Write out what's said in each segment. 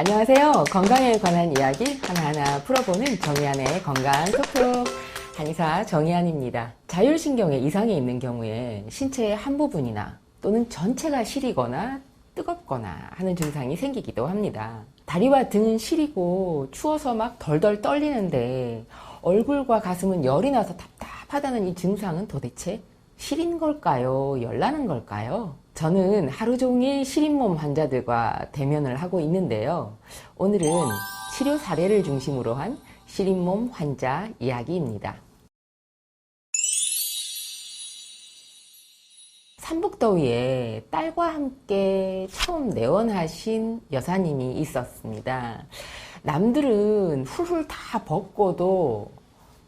안녕하세요. 건강에 관한 이야기 하나하나 풀어보는 정의안의 건강 톡톡 한의사 정의안입니다. 자율신경에 이상이 있는 경우에 신체의 한 부분이나 또는 전체가 시리거나 뜨겁거나 하는 증상이 생기기도 합니다. 다리와 등은 시리고 추워서 막 덜덜 떨리는데 얼굴과 가슴은 열이 나서 답답하다는 이 증상은 도대체 시린 걸까요? 열나는 걸까요? 저는 하루 종일 시린 몸 환자들과 대면을 하고 있는데요. 오늘은 치료 사례를 중심으로 한 시린 몸 환자 이야기입니다. 삼복더위에 딸과 함께 처음 내원하신 여사님이 있었습니다. 남들은 훌훌 다 벗고도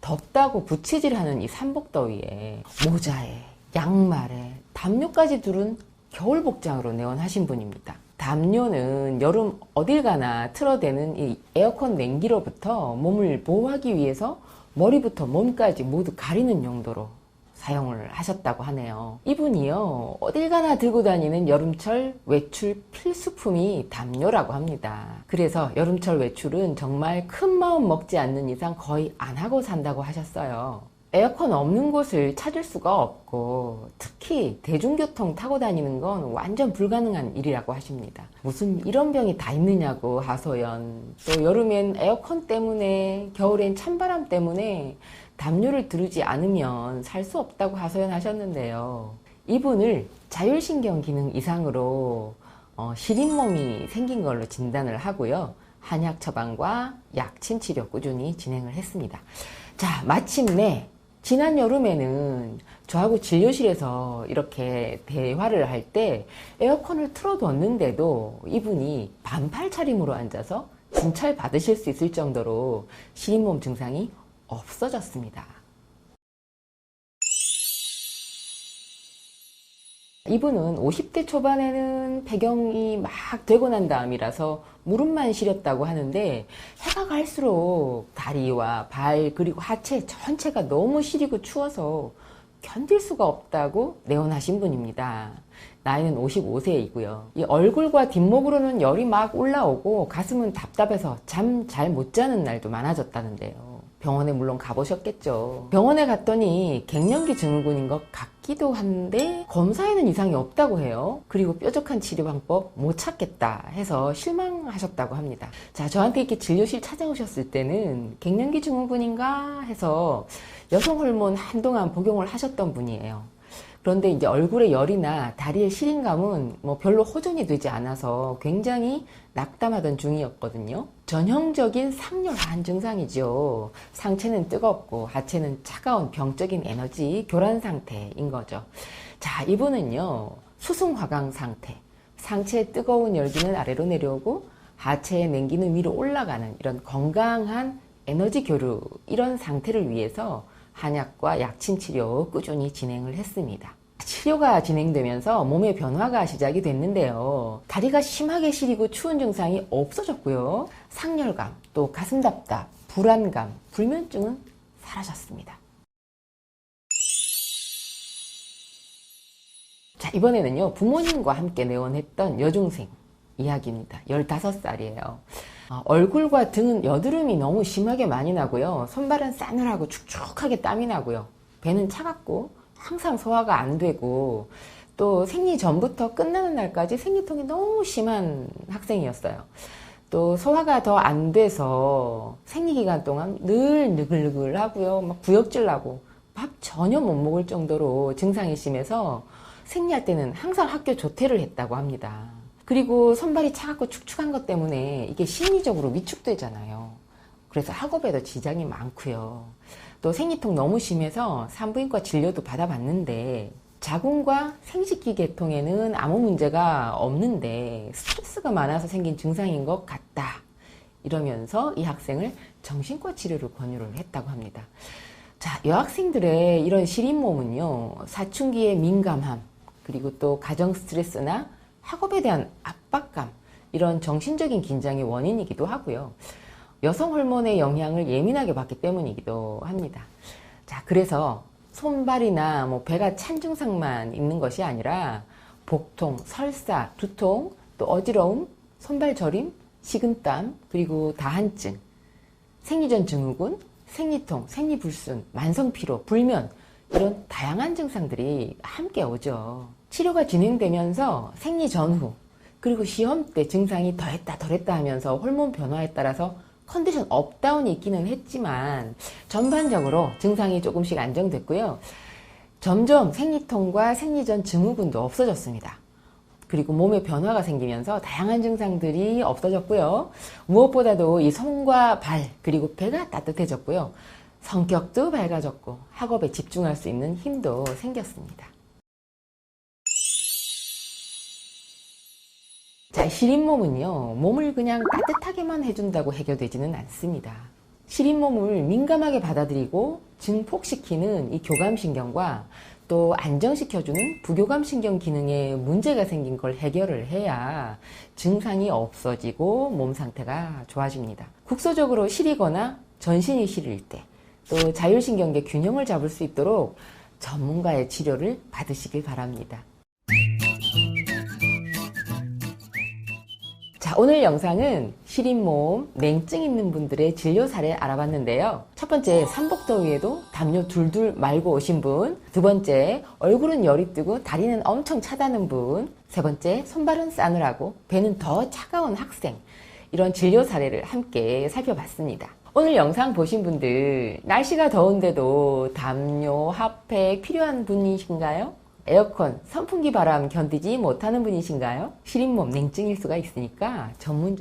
덥다고 부채질하는 이 삼복더위에 모자에 양말에 담요까지 두른 겨울 복장으로 내원하신 분입니다. 담요는 여름 어딜 가나 틀어대는 이 에어컨 냉기로부터 몸을 보호하기 위해서 머리부터 몸까지 모두 가리는 용도로 사용을 하셨다고 하네요. 이분이요, 어딜 가나 들고 다니는 여름철 외출 필수품이 담요라고 합니다. 그래서 여름철 외출은 정말 큰 마음 먹지 않는 이상 거의 안 하고 산다고 하셨어요. 에어컨 없는 곳을 찾을 수가 없고 특히 대중교통 타고 다니는 건 완전 불가능한 일이라고 하십니다. 무슨 이런 병이 다 있느냐고 하소연. 또 여름엔 에어컨 때문에, 겨울엔 찬바람 때문에 담요를 두르지 않으면 살 수 없다고 하소연하셨는데요. 이분을 자율신경 기능 이상으로 시린 몸이 생긴 걸로 진단을 하고요. 한약 처방과 약침 치료 꾸준히 진행을 했습니다. 자, 마침내 지난 여름에는 저하고 진료실에서 이렇게 대화를 할 때 에어컨을 틀어뒀는데도 이분이 반팔 차림으로 앉아서 진찰 받으실 수 있을 정도로 시린 몸 증상이 없어졌습니다. 이분은 50대 초반에는 폐경이 막 되고 난 다음이라서 무릎만 시렸다고 하는데 해가 갈수록 다리와 발 그리고 하체 전체가 너무 시리고 추워서 견딜 수가 없다고 내원하신 분입니다. 나이는 55세이고요. 이 얼굴과 뒷목으로는 열이 막 올라오고 가슴은 답답해서 잠 잘 못 자는 날도 많아졌다는데요. 병원에 물론 가보셨겠죠. 병원에 갔더니 갱년기 증후군인 것 같기도 한데 검사에는 이상이 없다고 해요. 그리고 뾰족한 치료 방법 못 찾겠다 해서 실망하셨다고 합니다. 자, 저한테 이렇게 진료실 찾아오셨을 때는 갱년기 증후군인가 해서 여성 호르몬 한동안 복용을 하셨던 분이에요. 그런데 이제 얼굴에 열이나 다리의 시린감은 별로 호전이 되지 않아서 굉장히 낙담하던 중이었거든요. 전형적인 상열한 증상이죠. 상체는 뜨겁고 하체는 차가운 병적인 에너지 교란 상태인 거죠. 자, 이분은요, 수승화강 상태. 상체의 뜨거운 열기는 아래로 내려오고 하체의 냉기는 위로 올라가는 이런 건강한 에너지 교류, 이런 상태를 위해서 한약과 약침 치료 꾸준히 진행을 했습니다. 치료가 진행되면서 몸의 변화가 시작이 됐는데요. 다리가 심하게 시리고 추운 증상이 없어졌고요. 상열감, 또 가슴 답답, 불안감, 불면증은 사라졌습니다. 자, 이번에는요, 부모님과 함께 내원했던 여중생 이야기입니다. 15살이에요. 얼굴과 등은 여드름이 너무 심하게 많이 나고요. 손발은 싸늘하고 축축하게 땀이 나고요. 배는 차갑고 항상 소화가 안 되고 또 생리 전부터 끝나는 날까지 생리통이 너무 심한 학생이었어요. 또 소화가 더 안 돼서 생리 기간 동안 늘 느글느글하고요. 막 구역질 나고 밥 전혀 못 먹을 정도로 증상이 심해서 생리할 때는 항상 학교 조퇴를 했다고 합니다. 그리고 손발이 차갑고 축축한 것 때문에 이게 심리적으로 위축되잖아요. 그래서 학업에도 지장이 많고요. 또 생리통 너무 심해서 산부인과 진료도 받아봤는데 자궁과 생식기 계통에는 아무 문제가 없는데 스트레스가 많아서 생긴 증상인 것 같다. 이러면서 이 학생을 정신과 치료를 권유를 했다고 합니다. 자, 여학생들의 이런 시린 몸은요, 사춘기의 민감함, 그리고 또 가정 스트레스나 학업에 대한 압박감, 이런 정신적인 긴장의 원인이기도 하고요. 여성 호르몬의 영향을 예민하게 받기 때문이기도 합니다. 자, 그래서 손발이나 배가 찬 증상만 있는 것이 아니라 복통, 설사, 두통, 또 어지러움, 손발 저림, 식은땀, 그리고 다한증, 생리전 증후군, 생리통, 생리불순, 만성피로, 불면 이런 다양한 증상들이 함께 오죠. 치료가 진행되면서 생리 전후 그리고 시험 때 증상이 더했다 덜했다 하면서 호르몬 변화에 따라서 컨디션 업다운이 있기는 했지만 전반적으로 증상이 조금씩 안정됐고요. 점점 생리통과 생리전 증후군도 없어졌습니다. 그리고 몸에 변화가 생기면서 다양한 증상들이 없어졌고요. 무엇보다도 이 손과 발 그리고 배가 따뜻해졌고요. 성격도 밝아졌고 학업에 집중할 수 있는 힘도 생겼습니다. 자, 시린몸은요, 몸을 그냥 따뜻하게만 해준다고 해결되지는 않습니다. 시린몸을 민감하게 받아들이고 증폭시키는 이 교감신경과 또 안정시켜주는 부교감신경 기능에 문제가 생긴 걸 해결을 해야 증상이 없어지고 몸 상태가 좋아집니다. 국소적으로 시리거나 전신이 시릴 때, 또 자율신경계 균형을 잡을 수 있도록 전문가의 치료를 받으시길 바랍니다. 자, 오늘 영상은 시린몸, 냉증 있는 분들의 진료 사례 알아봤는데요. 첫 번째, 삼복더위에도 담요 둘둘 말고 오신 분. 두 번째, 얼굴은 열이 뜨고 다리는 엄청 차다는 분. 세 번째, 손발은 싸늘하고 배는 더 차가운 학생. 이런 진료 사례를 함께 살펴봤습니다. 오늘 영상 보신 분들, 날씨가 더운데도 담요, 핫팩 필요한 분이신가요? 에어컨, 선풍기 바람 견디지 못하는 분이신가요? 시린몸, 냉증일 수가 있으니까 전문적